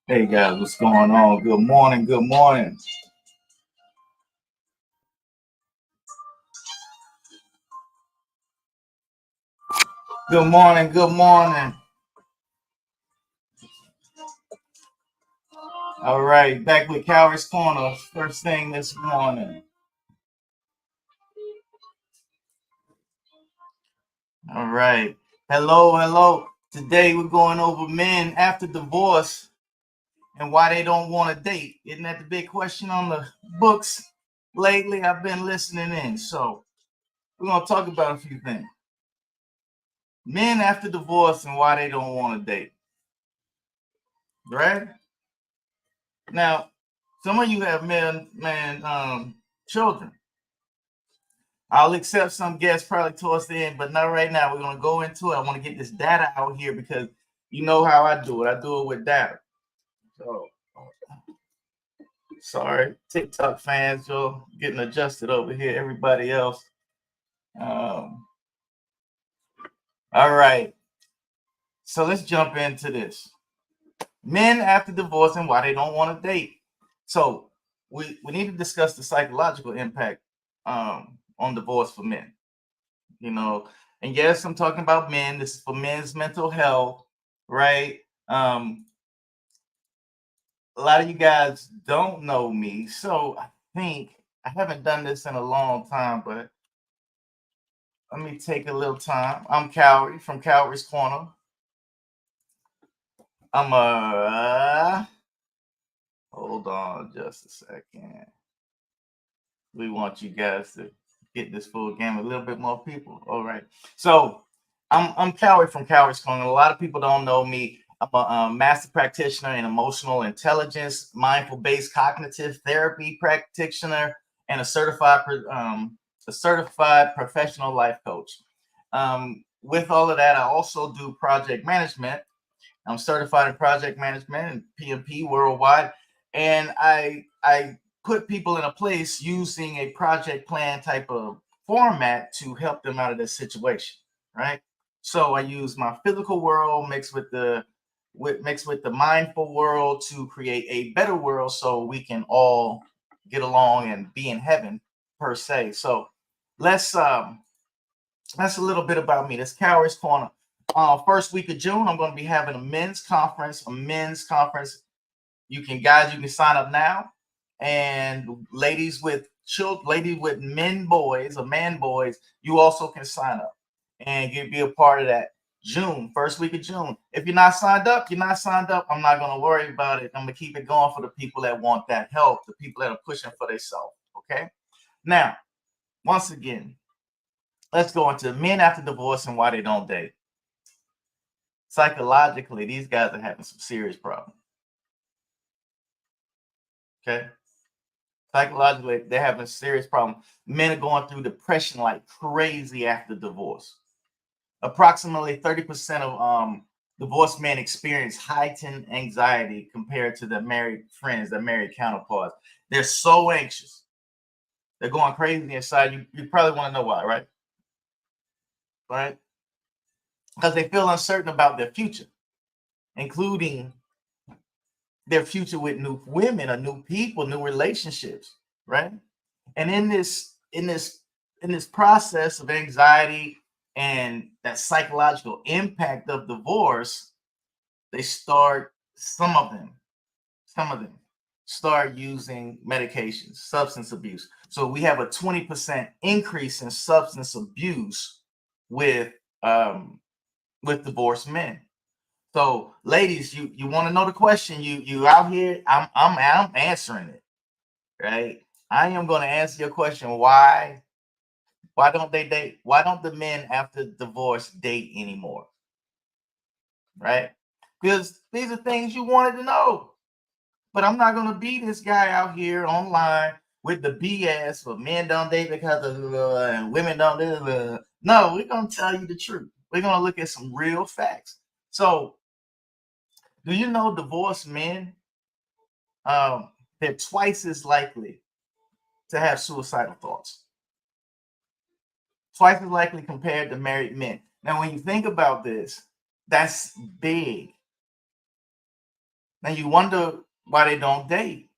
Hey guys, what's going on? Good morning. Good morning. Good morning. Good morning. All right, back with Kauri's Corner. First thing this morning. All right. Hello, hello. Today we're going over men after divorce and why they don't want to date. Isn't that the big question on the books lately? I've been listening in. So we're going to talk about a few things. Men after divorce and why they don't want to date. Right? Now, some of you have children. I'll accept some guests probably towards the end, but not right now. We're going to go into it. I want to get this data out here because you know how I do it. I do it with data. So, sorry, TikTok fans, you're getting adjusted over here. Everybody else. All right. So let's jump into this. Men after divorce and why they don't want to date. So we need to discuss the psychological impact on divorce for men. You know, and yes, I'm talking about men. This is for men's mental health, right? A lot of you guys don't know me, so I think I haven't done this in a long time, but let me take a little time. I'm Kauri from Kauri's Corner. I'm hold on just a second. We want you guys to get this full game. A little bit more people. All right. So I'm Kauri from Kauri's Corner. A lot of people don't know me. I'm a master practitioner in emotional intelligence, mindful-based cognitive therapy practitioner, and a certified professional life coach. With all of that, I also do project management. I'm certified in project management and PMP worldwide, and I put people in a place using a project plan type of format to help them out of this situation, right? So I use my physical world mixed with the mindful world to create a better world so we can all get along and be in heaven per se. So let's that's a little bit about me. That's Kauri's Corner. First week of June, I'm going to be having a men's conference. You can sign up now. And ladies with children, ladies with men boys or man boys, you also can sign up and be a part of that. June, first week of June. If you're not signed up, you're not signed up. I'm not going to worry about it. I'm going to keep it going for the people that want that help, the people that are pushing for themselves. Okay. Now, Once again, let's go into men after divorce and why they don't date. Psychologically, these guys are having some serious problems. Okay. Psychologically, they're having a serious problem. Men are going through depression like crazy after divorce. Approximately 30% of divorced men experience heightened anxiety compared to their married friends, their married counterparts. They're so anxious. They're going crazy inside. You probably want to know why, right? Right? Because they feel uncertain about their future, including their future with new women or new people, new relationships, right? And in this process of anxiety and that psychological impact of divorce, they start some of them start using medications, substance abuse. So we have a 20% increase in substance abuse with um with divorced men. So ladies, you want to know the question, you out here, I'm answering it, right? I am going to answer your question. Why don't they date? Why don't the men after divorce date anymore? Right? Because these are things you wanted to know. But I'm not gonna be this guy out here online with the BS for men don't date because of and women don't do. No, we're gonna tell you the truth. We're gonna look at some real facts. So, do you know divorced men? Um, they're twice as likely to have suicidal thoughts. Twice as likely compared to married men. Now, when you think about this, that's big. Now you wonder why they don't date.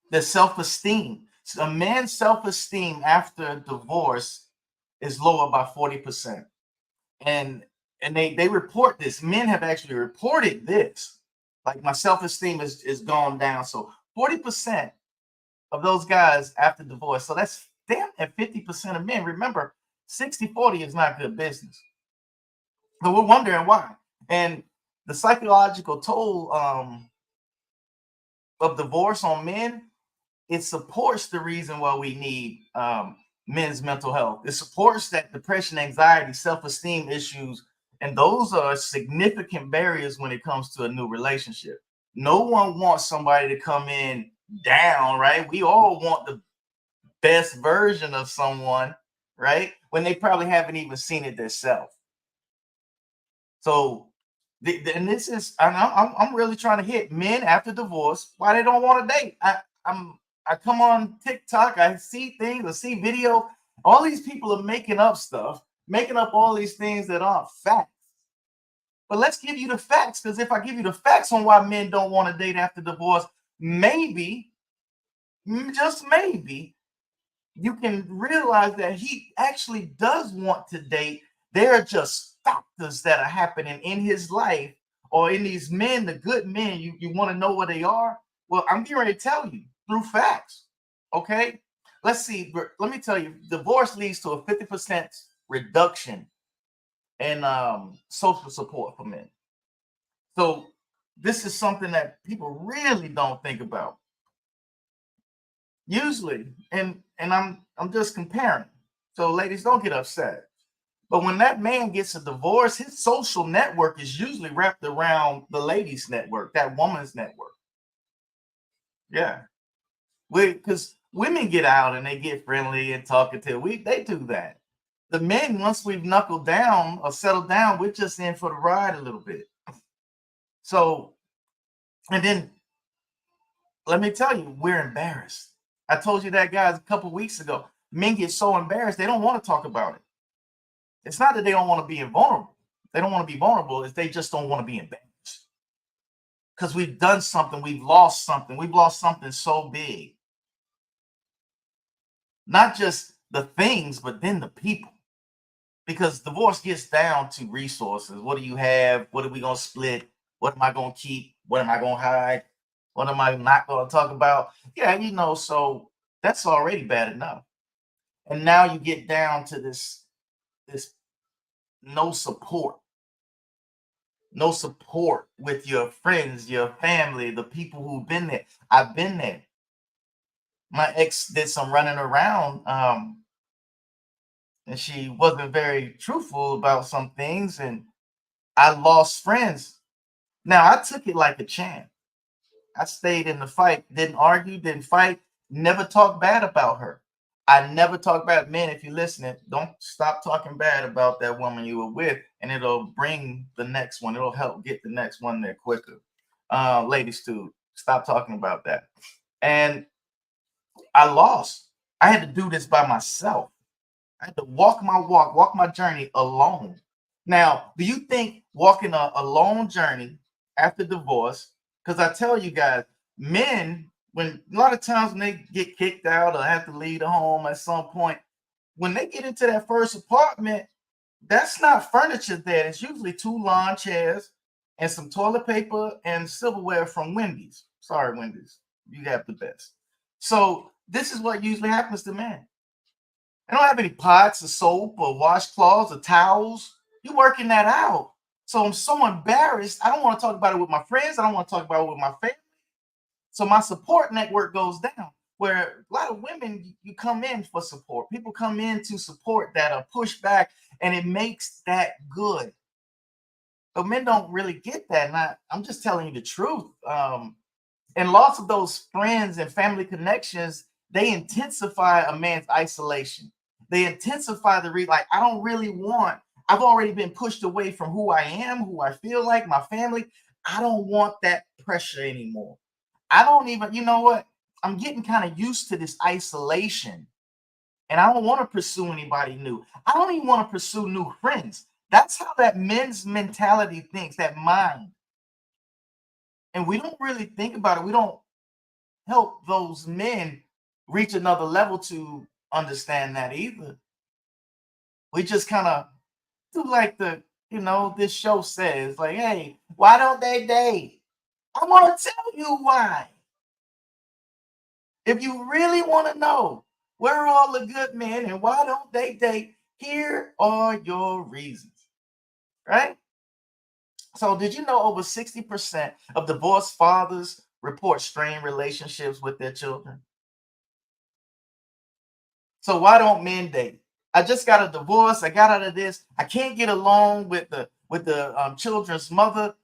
Their self-esteem. So a man's self-esteem after divorce is lower by 40%. And they report this. Men have actually reported this. Like my self-esteem is gone down. So 40% of those guys after divorce. So that's damn at 50% of men. Remember, 60-40 is not good business. So we're wondering why. And the psychological toll of divorce on men, it supports the reason why we need men's mental health. It supports that depression, anxiety, self-esteem issues, and those are significant barriers when it comes to a new relationship. No one wants somebody to come in down, right? We all want the best version of someone, right? When they probably haven't even seen it themselves. So, and this is, I'm really trying to hit men after divorce why they don't want to date. I come on TikTok, I see things, I see video. All these people are making up stuff, making up all these things that aren't facts. But let's give you the facts, because if I give you the facts on why men don't want to date after divorce, maybe, just maybe, you can realize that he actually does want to date. There are just factors that are happening in his life or in these men, the good men. You want to know what they are? Well, I'm getting ready to tell you through facts. Okay. Let's see. Let me tell you, divorce leads to a 50% reduction in social support for men. So this is something that people really don't think about. Usually, and I'm just comparing. So ladies, don't get upset. But when that man gets a divorce, his social network is usually wrapped around the ladies' network, that woman's network. Yeah. Because women get out and they get friendly and talkative. They do that. The men, once we've knuckled down or settled down, we're just in for the ride a little bit. So, and then let me tell you, we're embarrassed. I told you that, guys, a couple weeks ago. Men get so embarrassed, they don't want to talk about it. It's not that they don't want to be invulnerable. They don't want to be vulnerable. It's they just don't want to be embarrassed. Because we've done something, we've lost something. We've lost something so big. Not just the things, but then the people. Because divorce gets down to resources. What do you have? What are we gonna split? What am I gonna keep? What am I gonna hide? What am I not gonna talk about? Yeah, so that's already bad enough. And now you get down to this no support. No support with your friends, your family, the people who've been there. I've been there. My ex did some running around. and she wasn't very truthful about some things, and I lost friends. Now I took it like a champ. I stayed in the fight, didn't argue, didn't fight, never talked bad about her. I never talked bad. Men, if you're listening, don't stop talking bad about that woman you were with, and it'll bring the next one. It'll help get the next one there quicker. Ladies, too, stop talking about that. And I lost. I had to do this by myself. I had to walk my walk, walk my journey alone. Now, do you think walking a lone journey after divorce? Because I tell you guys, men, when a lot of times when they get kicked out or have to leave the home at some point, when they get into that first apartment, that's not furniture there. It's usually two lawn chairs and some toilet paper and silverware from Wendy's. Sorry, Wendy's. You have the best. So this is what usually happens to men. I don't have any pots of soap or washcloths or towels. You're working that out. So I'm so embarrassed. I don't want to talk about it with my friends. I don't want to talk about it with my family. So my support network goes down. Where a lot of women, you come in for support. People come in to support that or push back, and it makes that good. But men don't really get that. And I'm just telling you the truth. And lots of those friends and family connections, they intensify a man's isolation. They intensify like, I don't really want, I've already been pushed away from who I am, who I feel like, my family. I don't want that pressure anymore. I don't even, you know what? I'm getting kind of used to this isolation, and I don't want to pursue anybody new. I don't even want to pursue new friends. That's how that men's mentality thinks, that mind. And we don't really think about it. We don't help those men reach another level to understand that either. We just kind of do like this show says, like, hey, why don't they date? I want to tell you why. If you really want to know where are all the good men and why don't they date, here are your reasons, right? So, did you know over 60% of divorced fathers report strained relationships with their children? So why don't men date? I just got a divorce. I got out of this. I can't get along with the children's mother.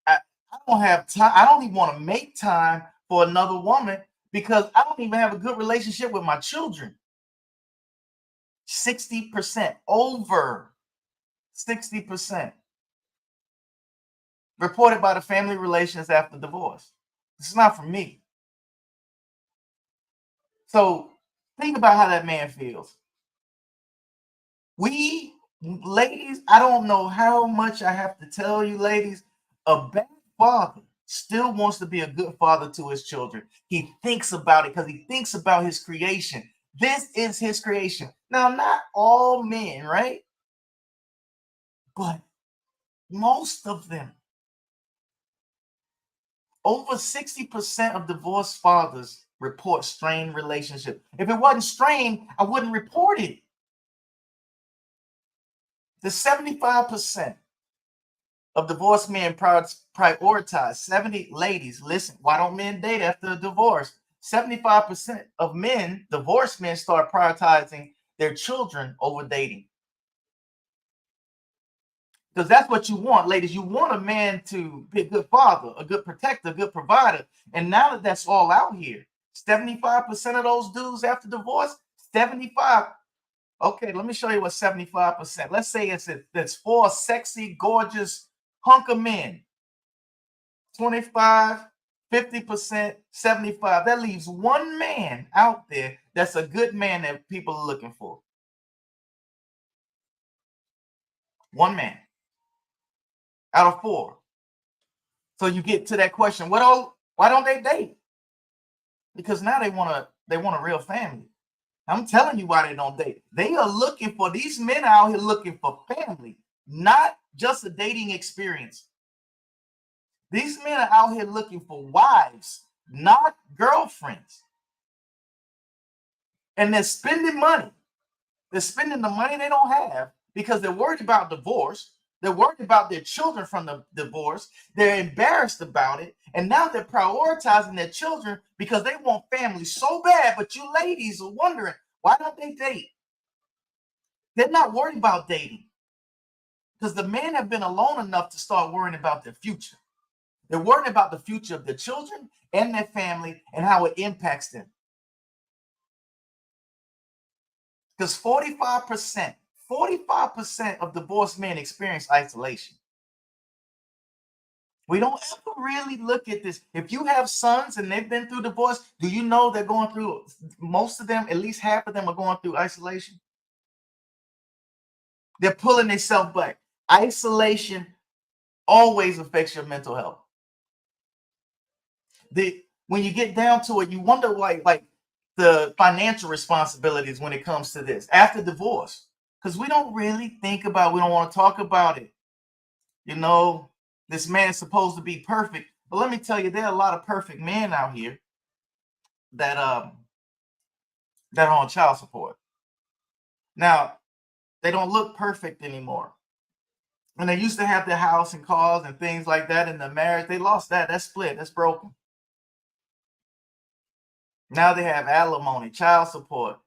I don't have time. I don't even want to make time for another woman because I don't even have a good relationship with my children. 60%, over 60%, reported by the family relations after divorce. This is not for me. So think about how that man feels. We ladies, I don't know how much I have to tell you, ladies, a bad father still wants to be a good father to his children. He thinks about it because he thinks about his creation. This is his creation. Now, not all men, right? But most of them. Over 60% of divorced fathers report strained relationship. If it wasn't strained, I wouldn't report it. The 75% of divorced men prioritize 70 ladies. Listen, why don't men date after a divorce? 75% of men, divorced men, start prioritizing their children over dating. Because that's what you want, ladies. You want a man to be a good father, a good protector, a good provider. And now that that's all out here, 75% of those dudes after divorce, 75. Okay, let me show you what 75%. Let's say it's four sexy, gorgeous hunk of men. 25, 50%, 75. That leaves one man out there that's a good man that people are looking for. One man out of four. So you get to that question, why don't they date? Because now they want a real family. I'm telling you why they don't date. They are looking for, these men out here looking for family, not just a dating experience. These men are out here looking for wives, not girlfriends. And they're spending money. They're spending the money they don't have because they're worried about divorce. They're worried about their children from the divorce. They're embarrassed about it. And now they're prioritizing their children because they want family so bad. But you ladies are wondering, why don't they date? They're not worried about dating because the men have been alone enough to start worrying about their future. They're worrying about the future of their children and their family and how it impacts them. Because 45% of divorced men experience isolation. We don't ever really look at this. If you have sons and they've been through divorce, do you know they're going through, most of them, at least half of them are going through isolation? They're pulling themselves back. Isolation always affects your mental health. When you get down to it, you wonder why, like the financial responsibilities when it comes to this after divorce, because we don't really think about, we don't want to talk about it. You know, this man is supposed to be perfect, but let me tell you, there are a lot of perfect men out here that that are on child support. Now, they don't look perfect anymore. When they used to have their house and cars and things like that in the marriage, they lost that. That's split. That's broken. Now they have alimony, child support,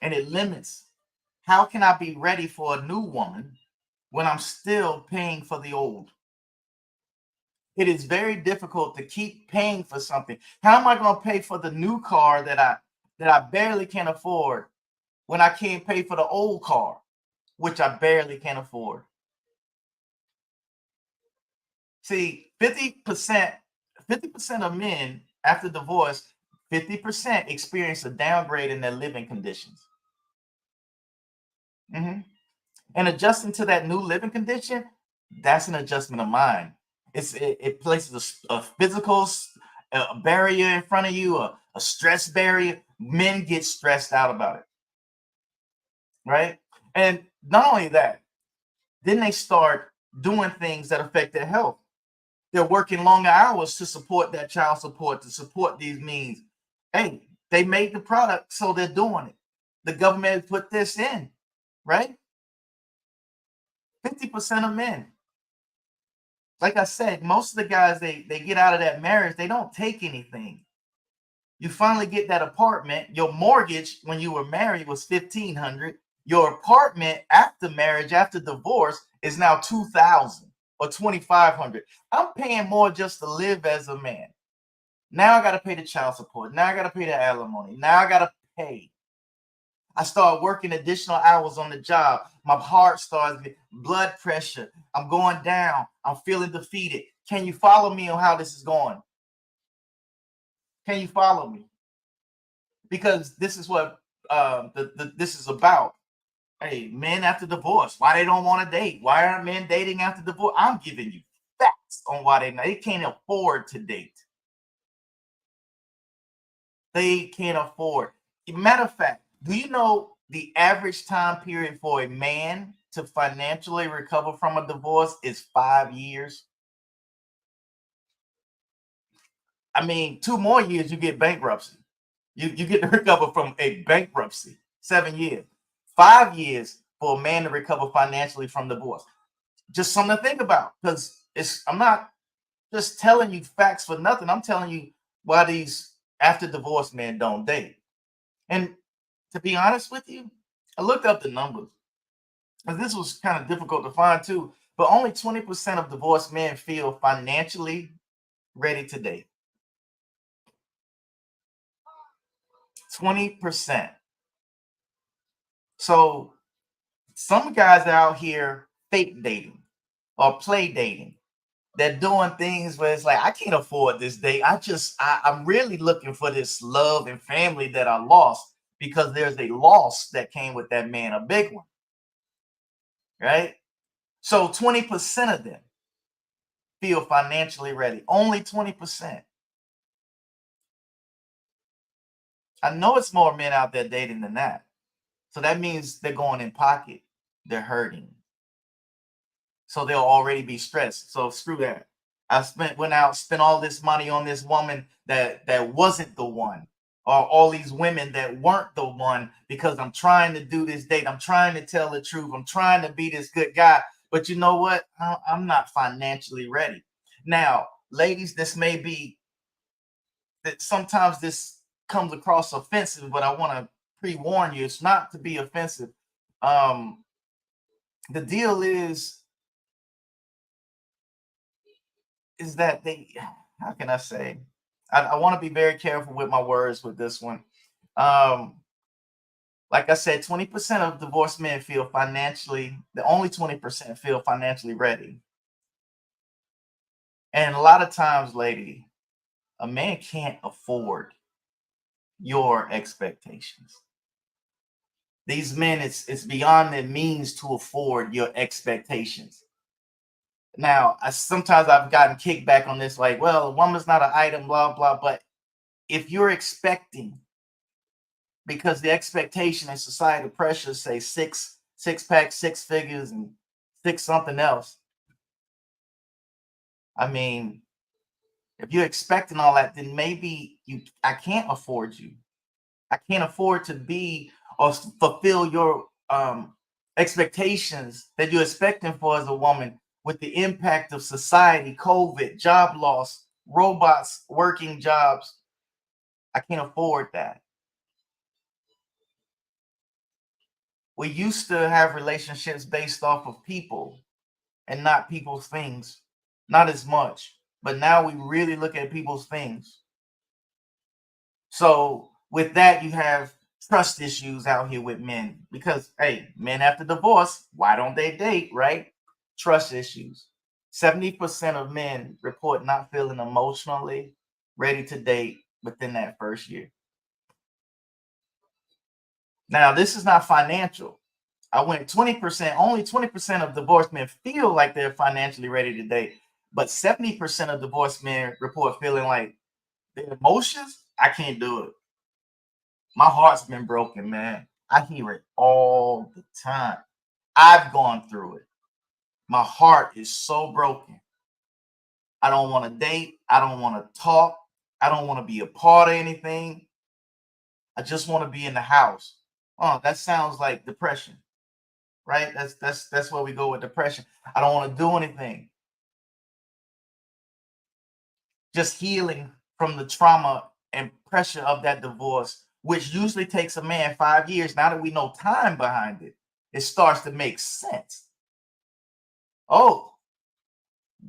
and it limits. How can I be ready for a new woman when I'm still paying for the old? It is very difficult to keep paying for something. How am I going to pay for the new car that I barely can afford when I can't pay for the old car, which I barely can afford? See, 50% of men after divorce, 50% experience a downgrade in their living conditions. Mhm. And adjusting to that new living condition, that's an adjustment of mind. It places a physical a barrier in front of you, a stress barrier. Men get stressed out about it, right? And not only that, then they start doing things that affect their health. They're working longer hours to support that child support, to support these means. Hey, they made the product, so they're doing it. The government put this in, right? 50% of men. Like I said, most of the guys they get out of that marriage, they don't take anything. You finally get that apartment. Your mortgage when you were married was 1,500. Your apartment after marriage, after divorce, is now 2,000 or 2,500. I'm paying more just to live as a man. Now I got to pay the child support. Now I got to pay the alimony. Now I got to pay. I start working additional hours on the job. My heart starts, blood pressure. I'm going down. I'm feeling defeated. Can you follow me on how this is going? Can you follow me? Because this is what this is about. Hey, men after divorce, why they don't want to date? Why aren't men dating after divorce? I'm giving you facts on why they can't afford to date. They can't afford. Matter of fact, do you know the average time period for a man to financially recover from a divorce is 5 years? I mean, 2 more years, you get bankruptcy. You get to recover from a bankruptcy. 7 years. 5 years for a man to recover financially from divorce. Just something to think about because I'm not just telling you facts for nothing. I'm telling you why these after divorce men don't date. And to be honest with you, I looked up the numbers. And this was kind of difficult to find too, but only 20% of divorced men feel financially ready to date. 20%. So some guys out here fake dating or play dating. They're doing things where it's like, I can't afford this date. I'm really looking for this love and family that I lost because there's a loss that came with that man, a big one, right? So 20% of them feel financially ready. Only 20%. I know it's more men out there dating than that. So that means they're going in pocket. They're hurting. So they'll already be stressed. So screw that. Went out, spent all this money on this woman that wasn't the one, or all these women that weren't the one because I'm trying to do this date. I'm trying to tell the truth. I'm trying to be this good guy. But you know what? I'm not financially ready. Now, ladies, this may be that sometimes this comes across offensive, but I want to pre-warn you, it's not to be offensive. Um, the deal is that they, how can I say? I want to be very careful with my words with this one. Um, like I said, 20% of divorced men feel financially, the only 20% feel financially ready. And a lot of times, lady, a man can't afford your expectations. These men, it's beyond their means to afford your expectations. Now, sometimes I've gotten kickback on this, like, well, a woman's not an item, blah, blah. But if you're expecting, because the expectation and societal pressures say six pack, six figures, and six something else. I mean, if you're expecting all that, then maybe I can't afford you. I can't afford to be or fulfill your expectations that you're expecting for as a woman with the impact of society, COVID, job loss, robots working jobs. I can't afford that. We used to have relationships based off of people and not people's things, not as much. But now we really look at people's things. So with that, you have trust issues out here with men because hey, men after divorce, why don't they date, right? Trust issues. 70% of men report not feeling emotionally ready to date within that first year. Now, this is not financial. I went 20%, only 20% of divorced men feel like they're financially ready to date, but 70% of divorced men report feeling like their emotions, I can't do it. My heart's been broken, man. I hear it all the time. I've gone through it. My heart is so broken. I don't want to date. I don't want to talk. I don't want to be a part of anything. I just want to be in the house. Oh, that sounds like depression, right? That's where we go with depression. I don't want to do anything. Just healing from the trauma and pressure of that divorce, which usually takes a man 5 years. Now that we know time behind it, it starts to make sense. Oh,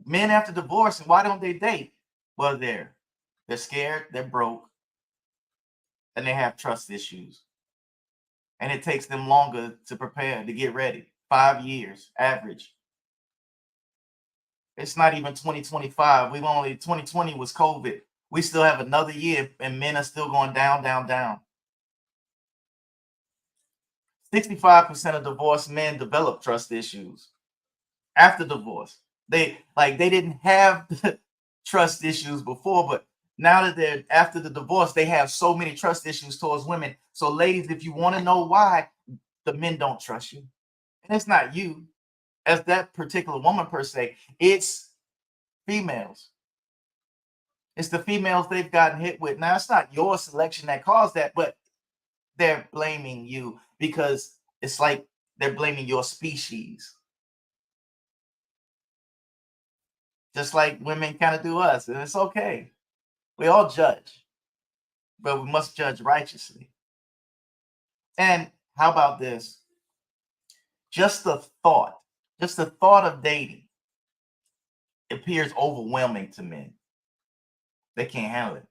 men after divorce, and why don't they date? Well, they're scared, they're broke, and they have trust issues. And it takes them longer to prepare to get ready. 5 years average. It's not even 2025. We've only 2020 was COVID. We still have another year, and men are still going down, down, down. 65% of divorced men develop trust issues after divorce. They didn't have trust issues before, but now that they're after the divorce, they have so many trust issues towards women. So, ladies, if you want to know why the men don't trust you, and it's not you as that particular woman per se, it's females. It's the females they've gotten hit with. Now, it's not your selection that caused that, but they're blaming you because it's like they're blaming your species, just like women kind of do us. And it's okay. We all judge, but we must judge righteously. And how about this? Just the thought, just the thought of dating appears overwhelming to men. They can't handle it.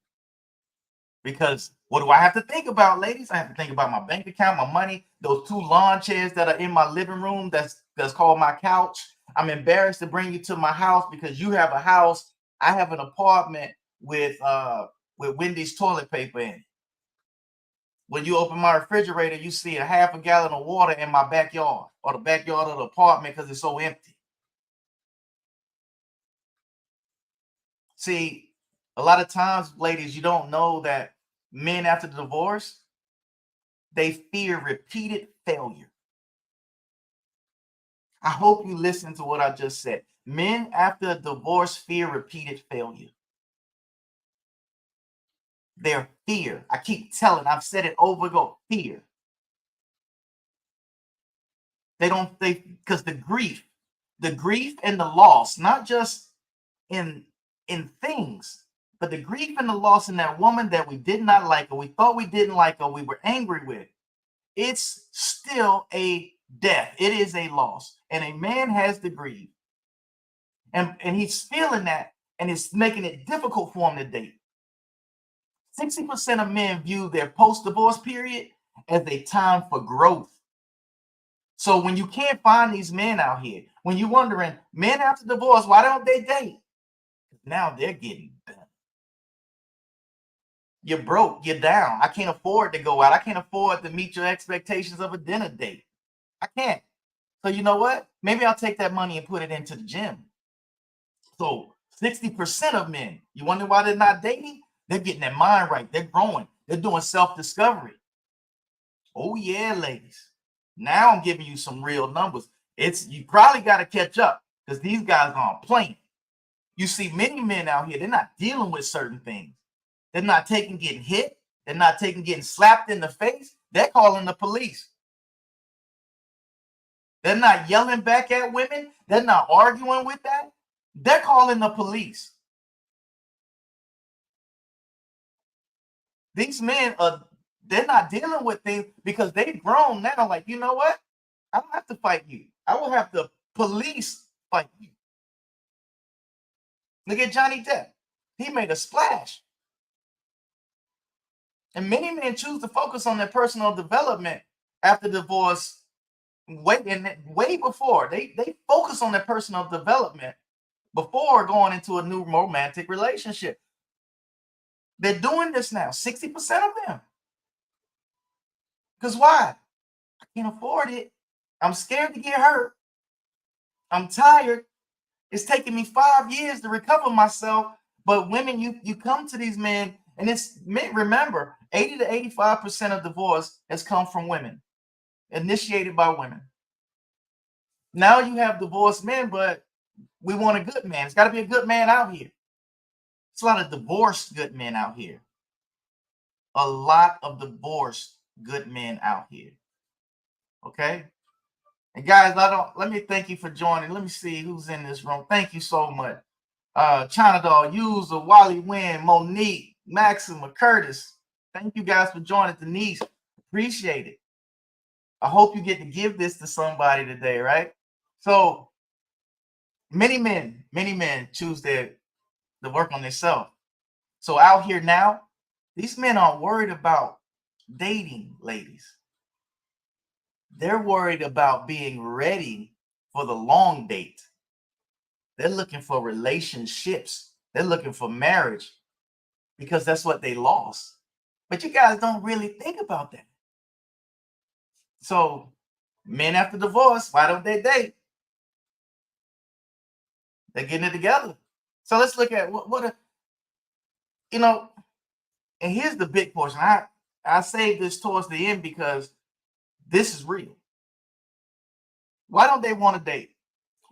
Because what do I have to think about, ladies? I have to think about my bank account, my money, those two lawn chairs that are in my living room that's called my couch. I'm embarrassed to bring you to my house because you have a house. I have an apartment with Wendy's toilet paper in it. When you open my refrigerator, you see a half a gallon of water in my backyard or the backyard of the apartment because it's so empty. See, a lot of times, ladies, you don't know that men after the divorce, they fear repeated failure. I hope you listen to what I just said. Men after a divorce fear repeated failure. Their fear. I keep telling, I've said it over and over, fear. They don't think because the grief and the loss, not just in things, but the grief and the loss in that woman that we did not like or we thought we didn't like or we were angry with, it's still a death. It is a loss. And a man has to grieve. And he's feeling that, and it's making it difficult for him to date. 60% of men view their post-divorce period as a time for growth. So when you can't find these men out here, when you're wondering, men after divorce, why don't they date? Now they're getting done. You're broke, you're down. I can't afford to go out. I can't afford to meet your expectations of a dinner date. I can't. So you know what? Maybe I'll take that money and put it into the gym. So 60% of men, you wonder why they're not dating? They're getting their mind right. They're growing. They're doing self-discovery. Oh yeah, ladies. Now I'm giving you some real numbers. You probably got to catch up because these guys aren't playing. You see many men out here, they're not dealing with certain things. They're not taking getting hit. They're not taking getting slapped in the face. They're calling the police. They're not yelling back at women. They're not arguing with that. They're calling the police. These men they're not dealing with things because they've grown now. Like, you know what? I don't have to fight you. I will have the police fight you. Look at Johnny Depp. He made a splash. And many men choose to focus on their personal development after divorce way before. They focus on their personal development before going into a new romantic relationship. They're doing this now, 60% of them. Because why? I can't afford it. I'm scared to get hurt. I'm tired. It's taking me 5 years to recover myself. But women, you come to these men, and it's remember, 80 to 85% of divorce has come from women, initiated by women. Now you have divorced men, but we want a good man. It's got to be a good man out here. It's a lot of divorced good men out here. A lot of divorced good men out here. Okay? And guys, let me thank you for joining. Let me see who's in this room. Thank you so much. China Doll, User, Wally Wynn, Monique, Maxima, Curtis. Thank you guys for joining. Denise, appreciate it. I hope you get to give this to somebody today, right? So many men choose to work on themselves. So out here now, these men aren't worried about dating, ladies. They're worried about being ready for the long date. They're looking for relationships. They're looking for marriage because that's what they lost. But you guys don't really think about that. So men after divorce, why don't they date? They're getting it together. So let's look at and here's the big portion. I saved this towards the end because this is real. Why don't they want to date?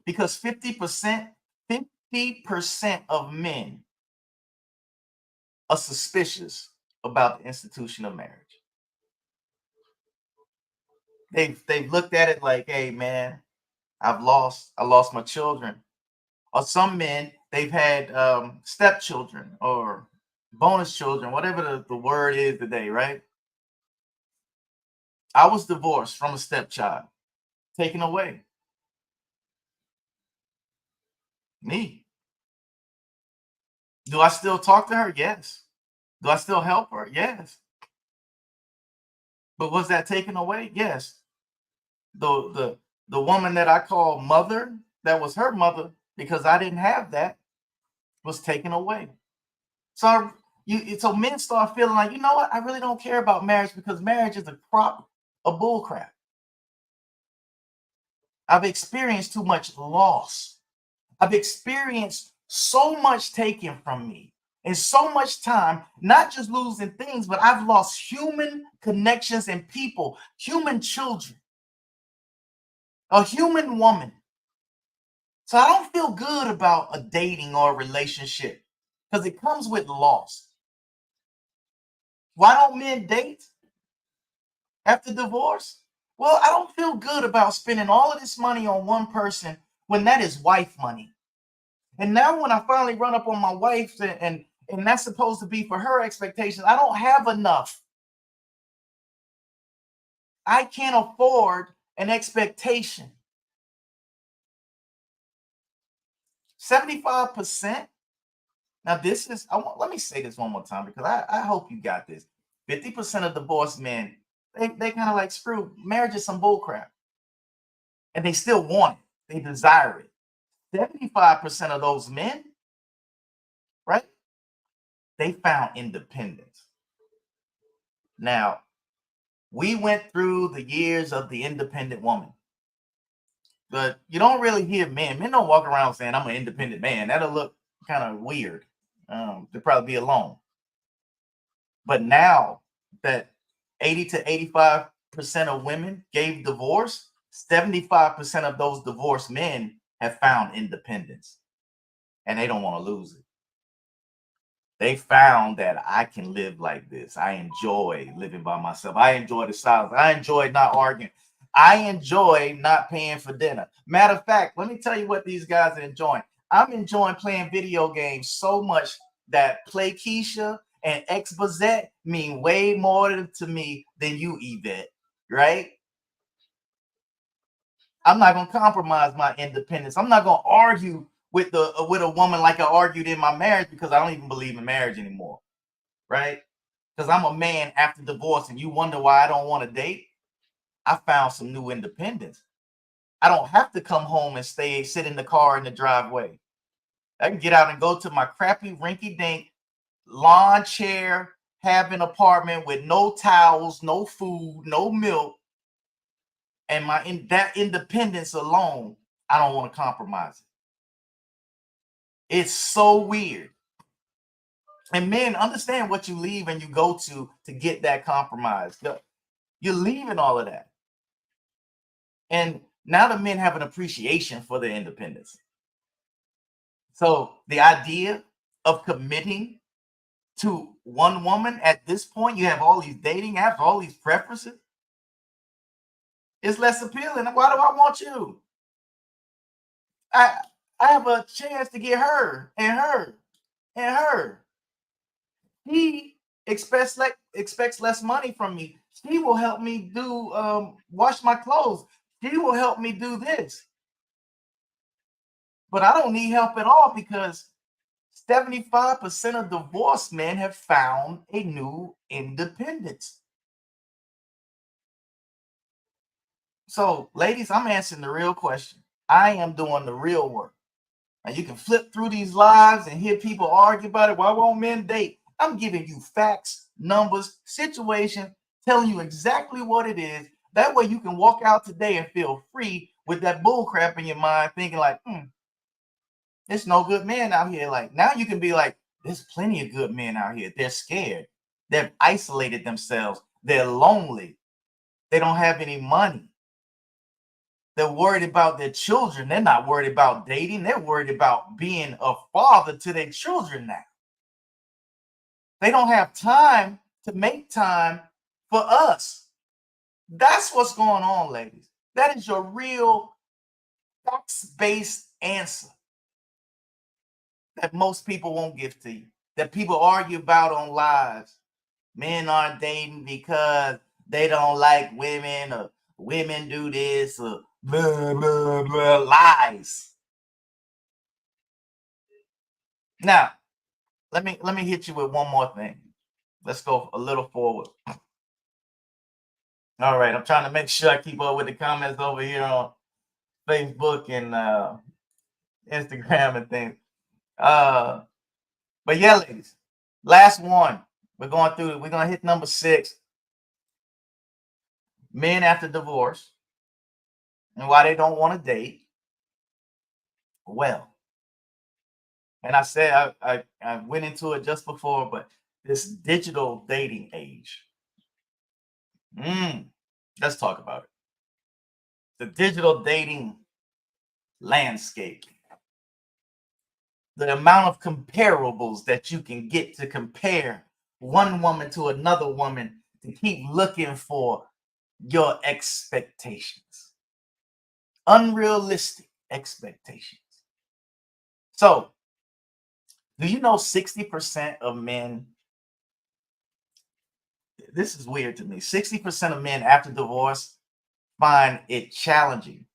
Because 50% of men are suspicious about the institution of marriage. They've looked at it like, hey man, I lost my children. Or some men, they've had stepchildren or bonus children, whatever the word is today, right? I was divorced from a stepchild, taken away. Me. Do I still talk to her? Yes. Do I still help her? Yes. But was that taken away? Yes. The woman that I call mother, that was her mother, because I didn't have that, was taken away. So so men start feeling like, you know what? I really don't care about marriage because marriage is a crop of bullcrap. I've experienced too much loss. I've experienced so much taken from me and so much time, not just losing things, but I've lost human connections and people, human children, a human woman. So I don't feel good about a dating or a relationship because it comes with loss. Why don't men date after divorce? Well, I don't feel good about spending all of this money on one person when that is wife money. And now when I finally run up on my wife and that's supposed to be for her expectations, I don't have enough. I can't afford an expectation. 75%. Now, this is, let me say this one more time because I hope you got this. 50% of divorced men, they kind of like, screw marriage is some bull crap. And they still want it. They desire it. 75% of those men, right? They found independence. Now, we went through the years of the independent woman. But you don't really hear men. Men don't walk around saying, I'm an independent man. That'll look kind of weird. They'll probably be alone. But now that 80 to 85% of women gave divorce, 75% of those divorced men have found independence. And they don't want to lose it. They found that I can live like this. I enjoy living by myself. I enjoy the silence. I enjoy not arguing. I enjoy not paying for dinner. Matter of fact, let me tell you what these guys are enjoying. I'm enjoying playing video games so much that Play Keisha and X Bazette mean way more to me than you, Yvette, right? I'm not gonna compromise my independence. I'm not gonna argue with a woman like I argued in my marriage because I don't even believe in marriage anymore, right? Because I'm a man after divorce, and you wonder why I don't want to date. I found some new independence. I don't have to come home and sit in the car in the driveway. I can get out and go to my crappy rinky-dink lawn chair, have an apartment with no towels, no food, no milk, and that independence alone, I don't want to compromise it. It's so weird. And men, understand what you leave and you go to get that compromise. You're leaving all of that. And now the men have an appreciation for their independence. So the idea of committing to one woman at this point, you have all these dating apps, all these preferences, is less appealing. Why do I want you? I I have a chance to get her and her and her. He expects less money from me. She will help me do wash my clothes. She will help me do this. But I don't need help at all because 75% of divorced men have found a new independence. So, ladies, I'm answering the real question. I am doing the real work. And you can flip through these lives and hear people argue about it. Why won't men date? I'm giving you facts, numbers, situation, telling you exactly what it is. That way you can walk out today and feel free with that bull crap in your mind, thinking like, there's no good men out here. Like, now you can be like, there's plenty of good men out here. They're scared. They've isolated themselves. They're lonely. They don't have any money. They're worried about their children. They're not worried about dating. They're worried about being a father to their children now. They don't have time to make time for us. That's what's going on, ladies. That is your real facts-based answer that most people won't give to you, that people argue about on lives. Men aren't dating because they don't like women, or women do this, or blah, blah, blah, lies. Now, let me hit you with one more thing. Let's go a little forward. All right, I'm trying to make sure I keep up with the comments over here on Facebook and Instagram and things. But yeah, ladies, last one. We're going through. We're gonna hit number 6. Men after divorce and why they don't want to date. Well, and I said I went into it just before, but this digital dating age. Let's talk about it. The digital dating landscape. The amount of comparables that you can get to compare one woman to another woman to keep looking for your expectations, unrealistic expectations. So, do you know 60% of men? This is weird to me. 60% of men after divorce find it challenging,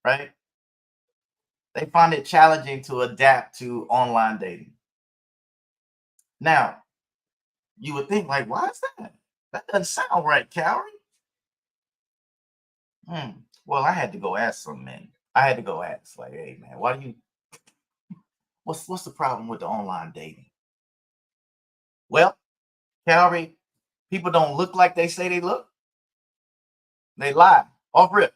right? They find it challenging to adapt to online dating. Now, you would think, like, why is that? That doesn't sound right, Kauri. Well, I had to go ask some men. I had to go ask, like, hey man, why do you what's the problem with the online dating? Well, Kauri, people don't look like they say they look. They lie. Off rip.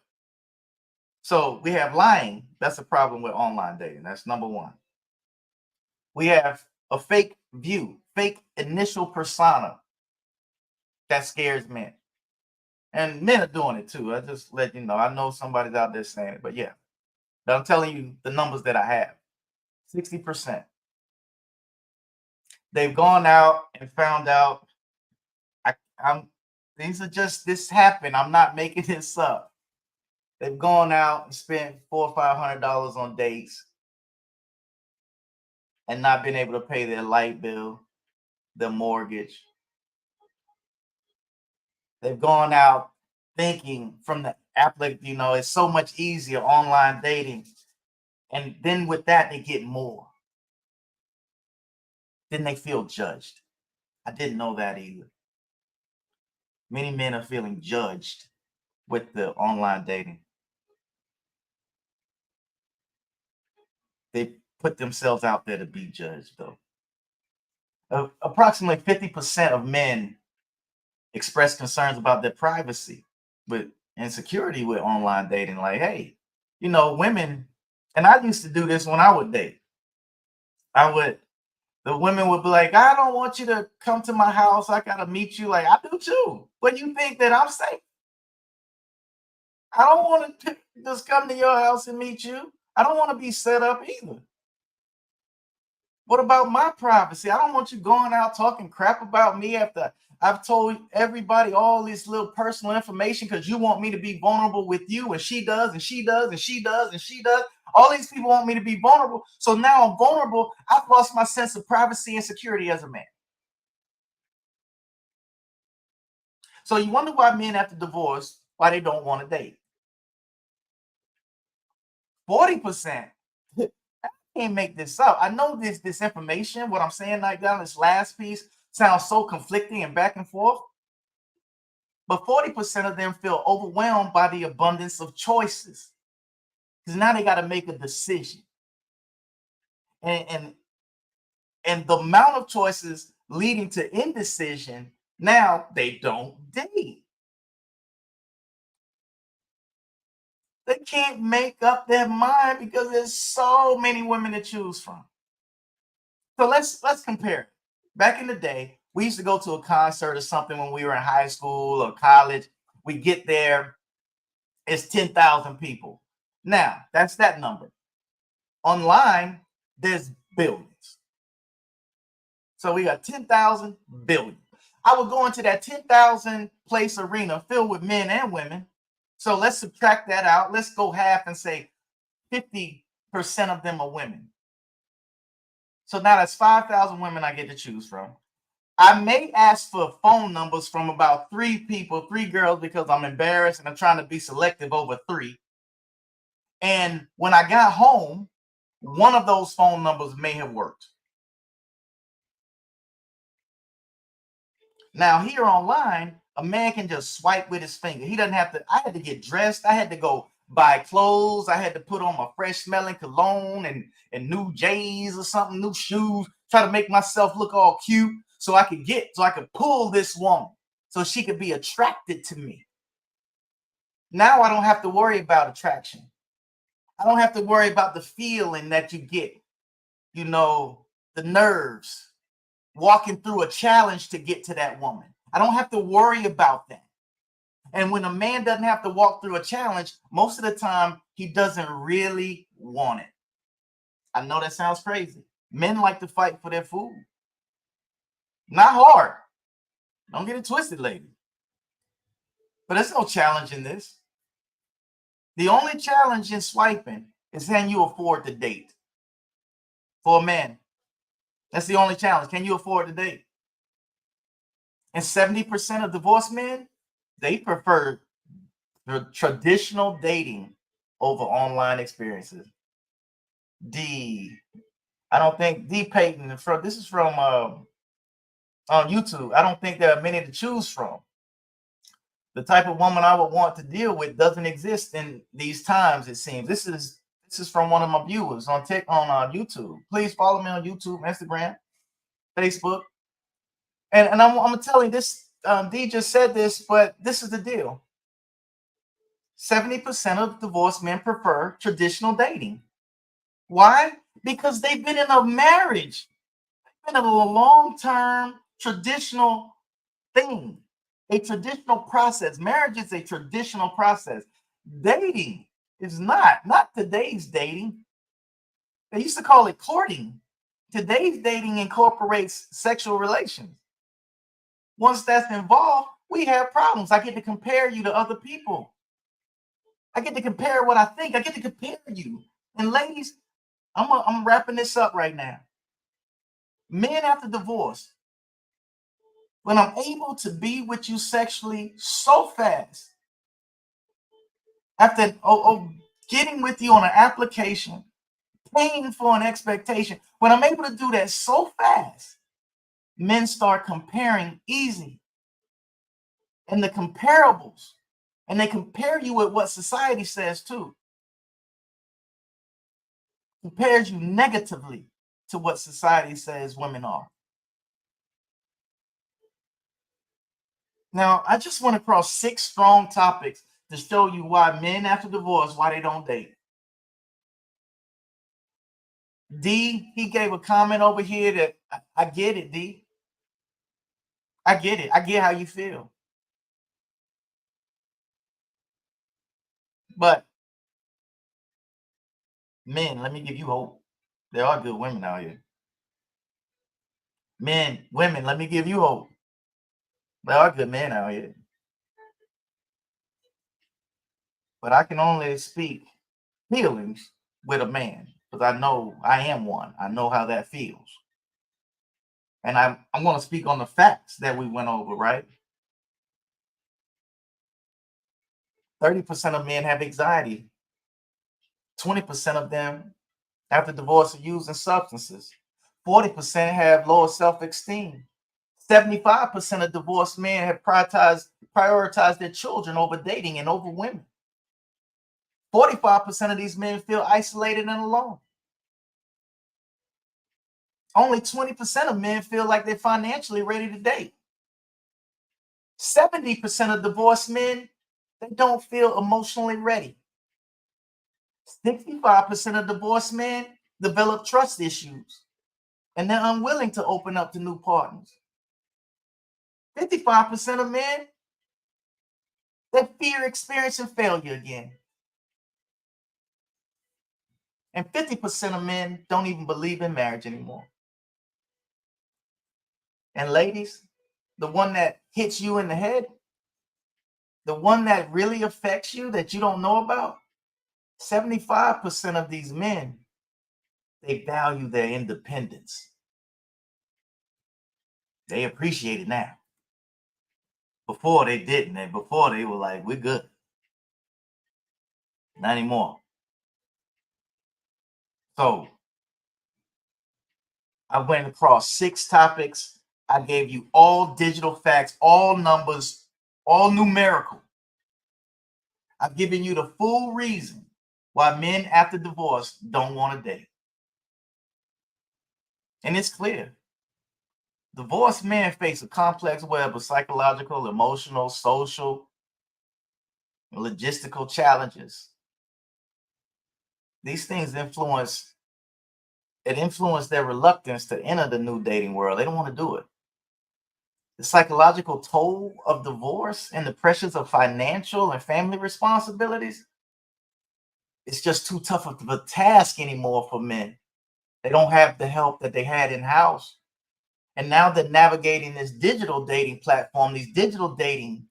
So we have lying. That's a problem with online dating. That's number one. We have a fake view, fake initial persona that scares men. And men are doing it too. I just let you know. I know somebody's out there saying it, but yeah. But I'm telling you the numbers that I have. 60%. They've gone out and found out I'm these are just this happened. I'm not making this up. They've gone out and spent $400 or $500 on dates and not been able to pay their light bill, their mortgage. They've gone out thinking from the applicant, it's so much easier online dating. And then with that, they get more. Then they feel judged. I didn't know that either. Many men are feeling judged with the online dating. They put themselves out there to be judged, though. Approximately 50% of men express concerns about their privacy with insecurity with online dating. Like, hey, women, and I used to do this when I would date. The women would be like, I don't want you to come to my house. I got to meet you. Like, I do too. But you think that I'm safe? I don't want to just come to your house and meet you. I don't want to be set up either. What about my privacy? I don't want you going out talking crap about me after I've told everybody all this little personal information because you want me to be vulnerable with you, and she does, and she does, and she does, and she does. All these people want me to be vulnerable. So now I'm vulnerable. I've lost my sense of privacy and security as a man. So you wonder why men after divorce, why they don't want to date. 40%. Can't make this up. I know this information, what I'm saying right down this last piece sounds so conflicting and back and forth, but 40% of them feel overwhelmed by the abundance of choices because now they got to make a decision, and, and and the amount of choices leading to indecision. Now they don't date. They can't make up their mind because there's so many women to choose from. So let's compare. Back in the day, we used to go to a concert or something when we were in high school or college. We get there, it's 10,000 people. Now, that's that number. Online, there's billions. So we got 10,000 billion. I would go into that 10,000 place arena filled with men and women. So let's subtract that out. Let's go half and say 50% of them are women. So now that's 5,000 women I get to choose from. I may ask for phone numbers from about 3 people, 3 girls, because I'm embarrassed and I'm trying to be selective over 3. And when I got home, one of those phone numbers may have worked. Now, here online, a man can just swipe with his finger. He doesn't have to. I had to get dressed. I had to go buy clothes. I had to put on my fresh smelling cologne and new J's or something, new shoes, try to make myself look all cute so I could pull this woman so she could be attracted to me. Now I don't have to worry about attraction. I don't have to worry about the feeling that you get, the nerves walking through a challenge to get to that woman. I don't have to worry about that. And when a man doesn't have to walk through a challenge, most of the time he doesn't really want it. I know that sounds crazy. Men like to fight for their food. Not hard. Don't get it twisted, lady. But there's no challenge in this. The only challenge in swiping is can you afford to date? For a man, that's the only challenge. Can you afford to date? And 70% of divorced men, they prefer The traditional dating over online experiences. D. I don't think D Payton from this is from on YouTube. I don't think there are many to choose from. The type of woman I would want to deal with doesn't exist in these times. It seems this is from one of my viewers on tech on YouTube. Please follow me on YouTube, Instagram, Facebook, and I'm telling you this. D just said this, but this is the deal. 70% of divorced men prefer traditional dating. Why? Because they've been in a marriage, been in a long-term traditional thing, a traditional process. Marriage is a traditional process. Dating is not today's dating. They used to call it courting. Today's dating incorporates sexual relations. Once that's involved, we have problems. I get to compare you to other people. I get to compare what I think. I get to compare you. And ladies, I'm wrapping this up right now. Men after divorce, when I'm able to be with you sexually so fast, after getting with you on an application, paying for an expectation, when I'm able to do that so fast, men start comparing easy. And the comparables, and they compare you with what society says too, compares you negatively to what society says women are. Now, I just went across 6 strong topics to show you why men after divorce, why they don't date. D, he gave a comment over here that I get it, D. I get it. I get how you feel. But men, let me give you hope. There are good women out here. Men, women, let me give you hope. There are good men out here. But I can only speak feelings with a man because I know I am one. I know how that feels. And I'm going to speak on the facts that we went over, right? 30% of men have anxiety. 20% of them after divorce are using substances. 40% have lower self-esteem. 75% of divorced men have prioritized their children over dating and over women. 45% of these men feel isolated and alone. Only 20% of men feel like they're financially ready to date. 70% of divorced men, they don't feel emotionally ready. 65% of divorced men develop trust issues and they're unwilling to open up to new partners. 55% of men, they fear experiencing failure again. And 50% of men don't even believe in marriage anymore. And ladies, the one that hits you in the head, the one that really affects you that you don't know about, 75% of these men, they value their independence. They appreciate it now. Before they didn't. And before they were like, we're good. Not anymore. So I went across 6 topics. I gave you all digital facts, all numbers, all numerical. I've given you the full reason why men after divorce don't want to date. And it's clear. Divorced men face a complex web of psychological, emotional, social, logistical challenges. These things influence their reluctance to enter the new dating world. They don't want to do it. The psychological toll of divorce and the pressures of financial and family responsibilities, it's just too tough of a task anymore for men. They don't have the help that they had in house. And now they're navigating this digital dating platform, these digital dating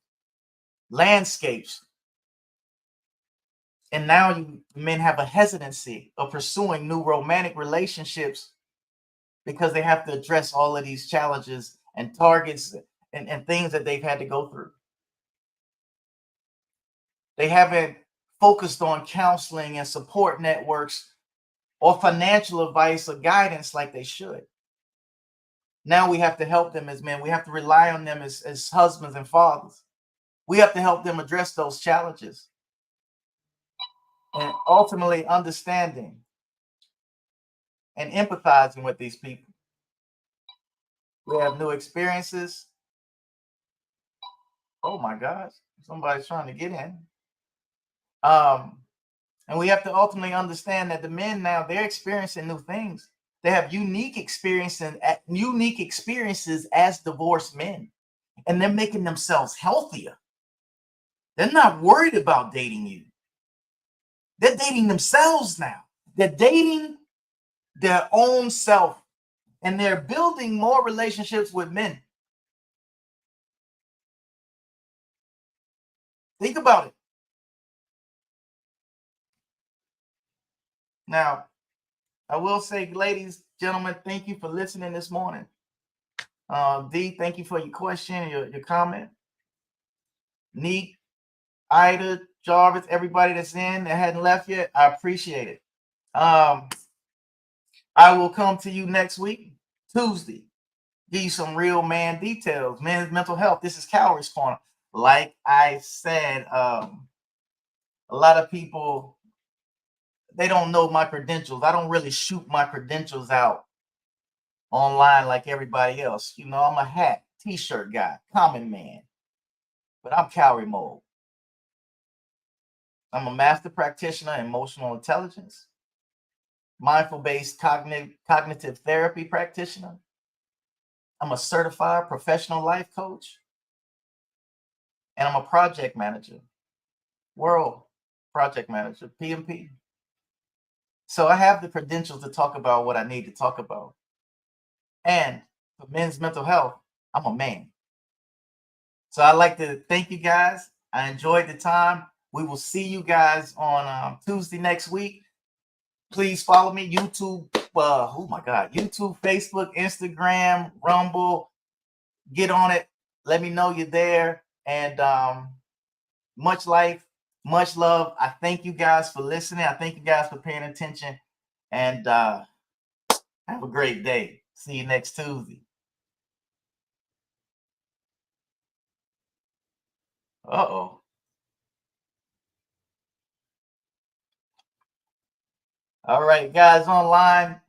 landscapes. And now men have a hesitancy of pursuing new romantic relationships because they have to address all of these challenges and targets and things that they've had to go through. They haven't focused on counseling and support networks or financial advice or guidance like they should. Now we have to help them as men. We have to rely on them as husbands and fathers. We have to help them address those challenges and ultimately understanding and empathizing with these people. We have new experiences. Oh my gosh, somebody's trying to get in. Um, and we have to ultimately understand that the men now they're experiencing new things. They have unique experiences as divorced men, and they're making themselves healthier. They're not worried about dating you. They're dating themselves now. They're dating their own self, and they're building more relationships with men. Think about it. Now, I will say, ladies, gentlemen, thank you for listening this morning. D, thank you for your question, your comment. Neek, Ida, Jarvis, everybody that's in that hadn't left yet, I appreciate it. I will come to you next week, Tuesday. Give you some real man details, men's mental health. This is Kauri's Corner. Like I said, a lot of people they don't know my credentials. I don't really shoot my credentials out online like everybody else. You know, I'm a hat, t-shirt guy, common man, but I'm Kauri mode. I'm a master practitioner in emotional intelligence, mindful-based cognitive therapy practitioner. I'm a certified professional life coach, and I'm a project manager, world project manager, PMP. So I have the credentials to talk about what I need to talk about. And for men's mental health, I'm a man. So I'd like to thank you guys. I enjoyed the time. We will see you guys on Tuesday next week. Please follow me, YouTube. Oh my God, YouTube, Facebook, Instagram, Rumble. Get on it. Let me know you're there. And much life, much love. I thank you guys for listening. I thank you guys for paying attention. And have a great day. See you next Tuesday. Uh-oh. All right, guys online.